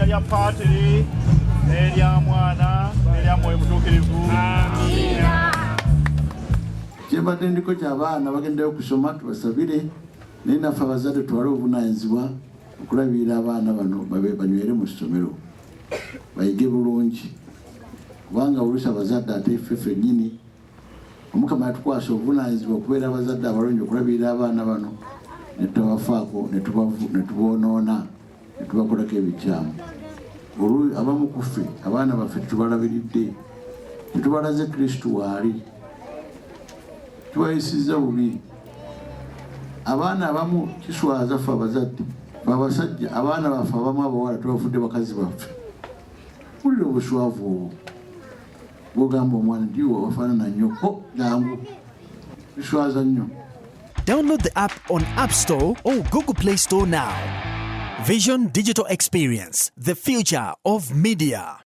linnya lya Paatiri n'erya Mwana n'erya Mwoyo Mutuukirivu. Amiina. Kyembadde ndiko ky'abaana bagendayo kusoma tubasabire naye naffe abazadde twale obuvunaanyizibwa okulabirira abaana bano banywere mu ssomero bayige bulungi kubanga oluusi abazadde ate ffe ffennyini Omukama yatukwasa obuvunaanyizibwa okubeera abazadde abalungi okulabirira abaana bano ne tutabafaako ne tuboonoona ne tubakolako ebikyamu. Abamu ku ffe abaana baffe tetubalabiridde tetubalaze Kristu waali tubayisizza bubi. Abaana abamu kiswaza ffe abazadde abasajja abaana baffe abamu abawala tubafudde bakazi baffe. Wulira obuswavu obwo bwogamba omwana ndiwo wafaanana nnyo jangu kiswaza nnyo. Download the app on App Store or Google Play Store now. Vision Digital Experience, the future of media.